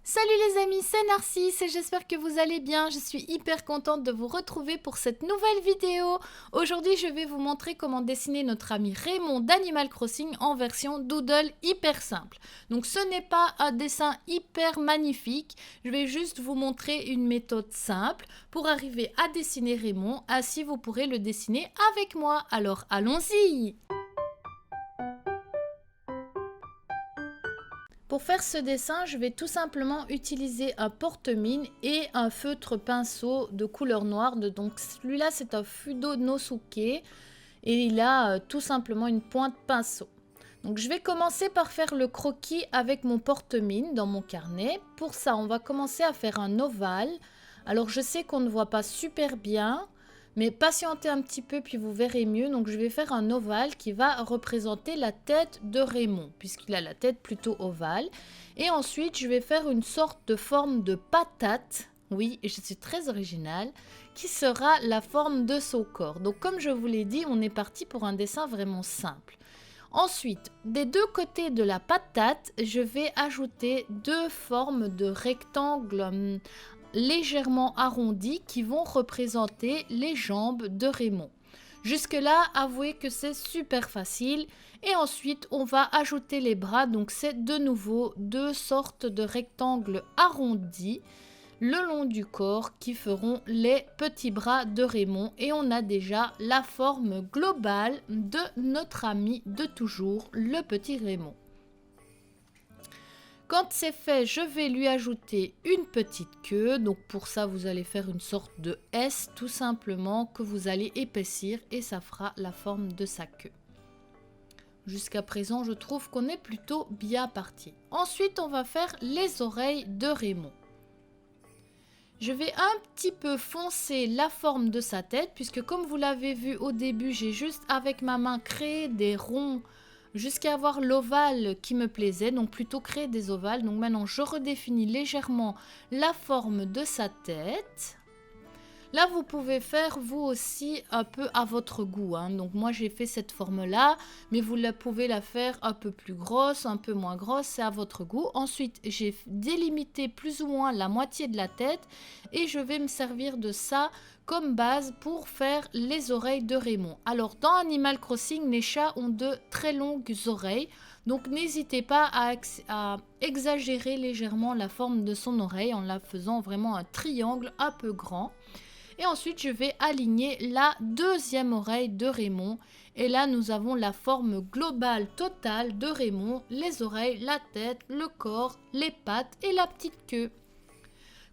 Salut les amis, c'est Narcisse et j'espère que vous allez bien. Je suis hyper contente de vous retrouver pour cette nouvelle vidéo. Aujourd'hui, je vais vous montrer comment dessiner notre ami Raymond d'Animal Crossing en version doodle hyper simple. Donc ce n'est pas un dessin hyper magnifique, je vais juste vous montrer une méthode simple pour arriver à dessiner Raymond. Ainsi, vous pourrez le dessiner avec moi. Alors allons-y! Pour faire ce dessin, je vais tout simplement utiliser un porte-mine et un feutre pinceau de couleur noire. Donc celui-là, c'est un Fudo Nosuke et il a tout simplement une pointe pinceau. Donc je vais commencer par faire le croquis avec mon porte-mine dans mon carnet. Pour ça, on va commencer à faire un ovale. Alors je sais qu'on ne voit pas super bien, mais patientez un petit peu puis vous verrez mieux. Donc je vais faire un ovale qui va représenter la tête de Raymond, puisqu'il a la tête plutôt ovale. Et ensuite je vais faire une sorte de forme de patate, oui, je suis très originale, qui sera la forme de son corps. Donc comme je vous l'ai dit, on est parti pour un dessin vraiment simple. Ensuite, des deux côtés de la patate, je vais ajouter deux formes de rectangles légèrement arrondis qui vont représenter les jambes de Raymond. Jusque-là, avouez que c'est super facile. Et ensuite, on va ajouter les bras. Donc, c'est de nouveau deux sortes de rectangles arrondis le long du corps qui feront les petits bras de Raymond. Et on a déjà la forme globale de notre ami de toujours, le petit Raymond. Quand c'est fait, je vais lui ajouter une petite queue. Donc pour ça, vous allez faire une sorte de S tout simplement que vous allez épaissir et ça fera la forme de sa queue. Jusqu'à présent, je trouve qu'on est plutôt bien parti. Ensuite, on va faire les oreilles de Raymond. Je vais un petit peu foncer la forme de sa tête puisque comme vous l'avez vu au début, j'ai juste avec ma main créé des ronds jusqu'à avoir l'ovale qui me plaisait, donc plutôt créer des ovales. Donc maintenant, je redéfinis légèrement la forme de sa tête. Là, vous pouvez faire vous aussi un peu à votre goût. Donc moi, j'ai fait cette forme-là, mais vous pouvez la faire un peu plus grosse, un peu moins grosse, c'est à votre goût. Ensuite, j'ai délimité plus ou moins la moitié de la tête et je vais me servir de ça comme base pour faire les oreilles de Raymond. Alors, dans Animal Crossing, les chats ont de très longues oreilles. Donc, n'hésitez pas à exagérer légèrement la forme de son oreille en la faisant vraiment un triangle un peu grand. Et ensuite, je vais aligner la deuxième oreille de Raymond. Et là, nous avons la forme globale totale de Raymond. Les oreilles, la tête, le corps, les pattes et la petite queue.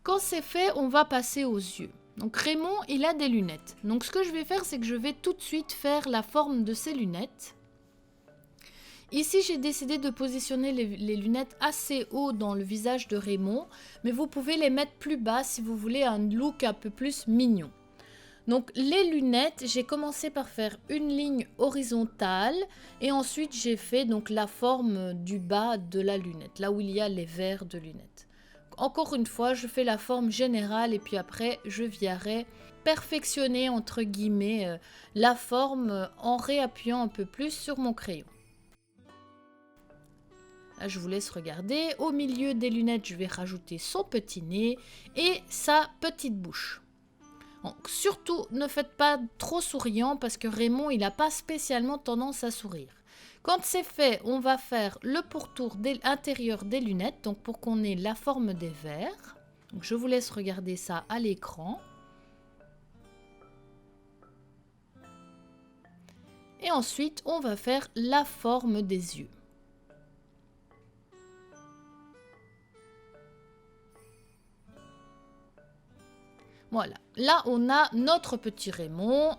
Quand c'est fait, on va passer aux yeux. Donc Raymond, il a des lunettes. Donc ce que je vais faire, c'est que je vais tout de suite faire la forme de ses lunettes. Ici, j'ai décidé de positionner les lunettes assez haut dans le visage de Raymond, mais vous pouvez les mettre plus bas si vous voulez un look un peu plus mignon. Donc les lunettes, j'ai commencé par faire une ligne horizontale et ensuite j'ai fait donc la forme du bas de la lunette, là où il y a les verres de lunettes. Encore une fois, je fais la forme générale et puis après, je viendrai perfectionner entre guillemets la forme en réappuyant un peu plus sur mon crayon. Là, je vous laisse regarder. Au milieu des lunettes, je vais rajouter son petit nez et sa petite bouche. Donc, surtout, ne faites pas trop souriant parce que Raymond, il n'a pas spécialement tendance à sourire. Quand c'est fait, on va faire le pourtour intérieur des lunettes, donc pour qu'on ait la forme des verres. Donc, je vous laisse regarder ça à l'écran. Et ensuite, on va faire la forme des yeux. Voilà, là on a notre petit Raymond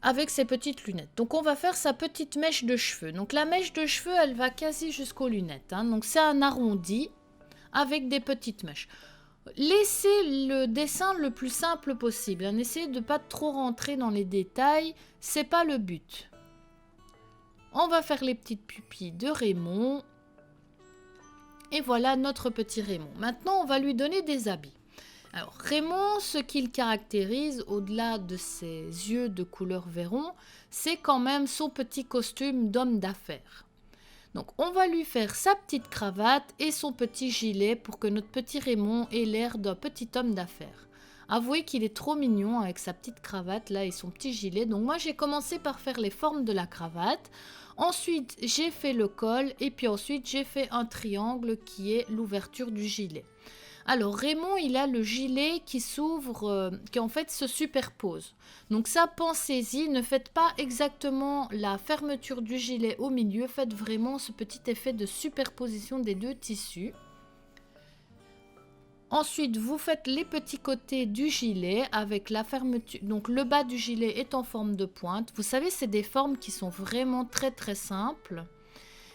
avec ses petites lunettes. Donc on va faire sa petite mèche de cheveux. Donc la mèche de cheveux, elle va quasi jusqu'aux lunettes. Donc c'est un arrondi avec des petites mèches. Laissez le dessin le plus simple possible. Essayez de ne pas trop rentrer dans les détails, c'est pas le but. On va faire les petites pupilles de Raymond. Et voilà notre petit Raymond. Maintenant on va lui donner des habits. Alors Raymond, ce qu'il caractérise au-delà de ses yeux de couleur Véron, c'est quand même son petit costume d'homme d'affaires. Donc on va lui faire sa petite cravate et son petit gilet pour que notre petit Raymond ait l'air d'un petit homme d'affaires. Avouez qu'il est trop mignon avec sa petite cravate là et son petit gilet. Donc moi j'ai commencé par faire les formes de la cravate. Ensuite j'ai fait le col et puis ensuite j'ai fait un triangle qui est l'ouverture du gilet. Alors Raymond, il a le gilet qui s'ouvre, qui en fait se superpose. Donc ça, pensez-y, ne faites pas exactement la fermeture du gilet au milieu, faites vraiment ce petit effet de superposition des deux tissus. Ensuite, vous faites les petits côtés du gilet avec la fermeture. Donc le bas du gilet est en forme de pointe. Vous savez, c'est des formes qui sont vraiment très simples.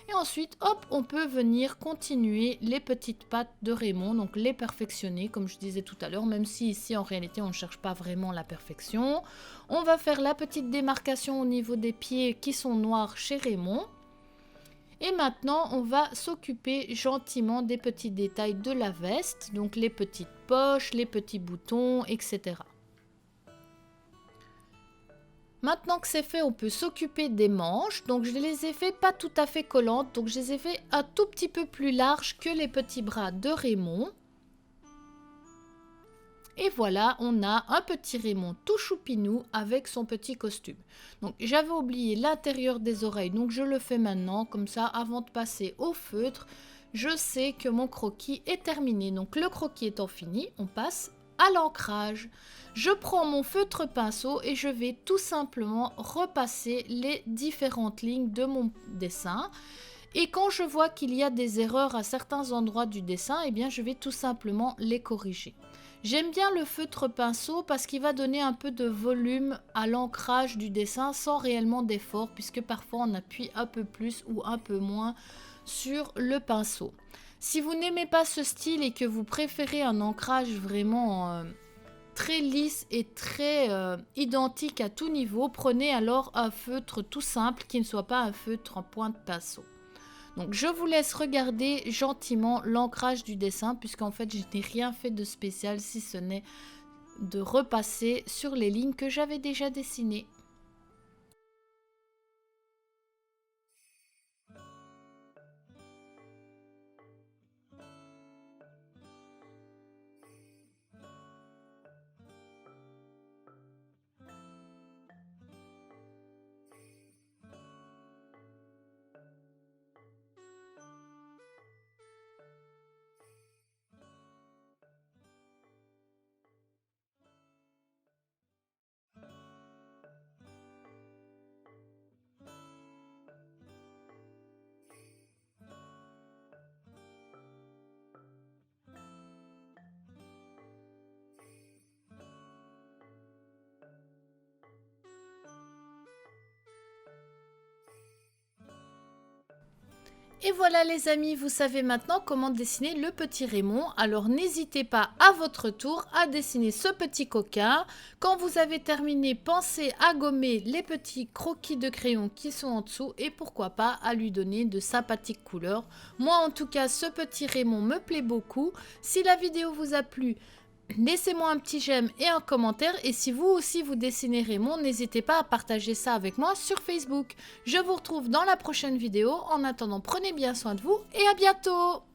Et ensuite, hop, on peut venir continuer les petites pattes de Raymond, donc les perfectionner, comme je disais tout à l'heure, même si ici, en réalité, on ne cherche pas vraiment la perfection. On va faire la petite démarcation au niveau des pieds qui sont noirs chez Raymond. Et maintenant, on va s'occuper gentiment des petits détails de la veste, donc les petites poches, les petits boutons, etc. Maintenant que c'est fait, on peut s'occuper des manches. Donc je les ai fait pas tout à fait collantes, donc je les ai fait un tout petit peu plus larges que les petits bras de Raymond. Et voilà, on a un petit Raymond tout choupinou avec son petit costume. Donc j'avais oublié l'intérieur des oreilles, donc je le fais maintenant, comme ça avant de passer au feutre, je sais que mon croquis est terminé. Donc le croquis étant fini, on passe à l'ancrage. Je prends mon feutre pinceau et je vais tout simplement repasser les différentes lignes de mon dessin. Et quand je vois qu'il y a des erreurs à certains endroits du dessin, eh bien je vais tout simplement les corriger. J'aime bien le feutre pinceau parce qu'il va donner un peu de volume à l'ancrage du dessin sans réellement d'effort, puisque parfois on appuie un peu plus ou un peu moins sur le pinceau. Si vous n'aimez pas ce style et que vous préférez un ancrage vraiment très lisse et très identique à tout niveau, prenez alors un feutre tout simple qui ne soit pas un feutre en pointe pinceau. Donc je vous laisse regarder gentiment l'ancrage du dessin, puisqu'en fait je n'ai rien fait de spécial si ce n'est de repasser sur les lignes que j'avais déjà dessinées. Et voilà les amis, vous savez maintenant comment dessiner le petit Raymond. Alors n'hésitez pas à votre tour à dessiner ce petit coquin. Quand vous avez terminé, pensez à gommer les petits croquis de crayon qui sont en dessous et pourquoi pas à lui donner de sympathiques couleurs. Moi en tout cas, ce petit Raymond me plaît beaucoup. Si la vidéo vous a plu, laissez-moi un petit j'aime et un commentaire, et si vous aussi vous dessinez Raymond, n'hésitez pas à partager ça avec moi sur Facebook. Je vous retrouve dans la prochaine vidéo. En attendant, prenez bien soin de vous et à bientôt!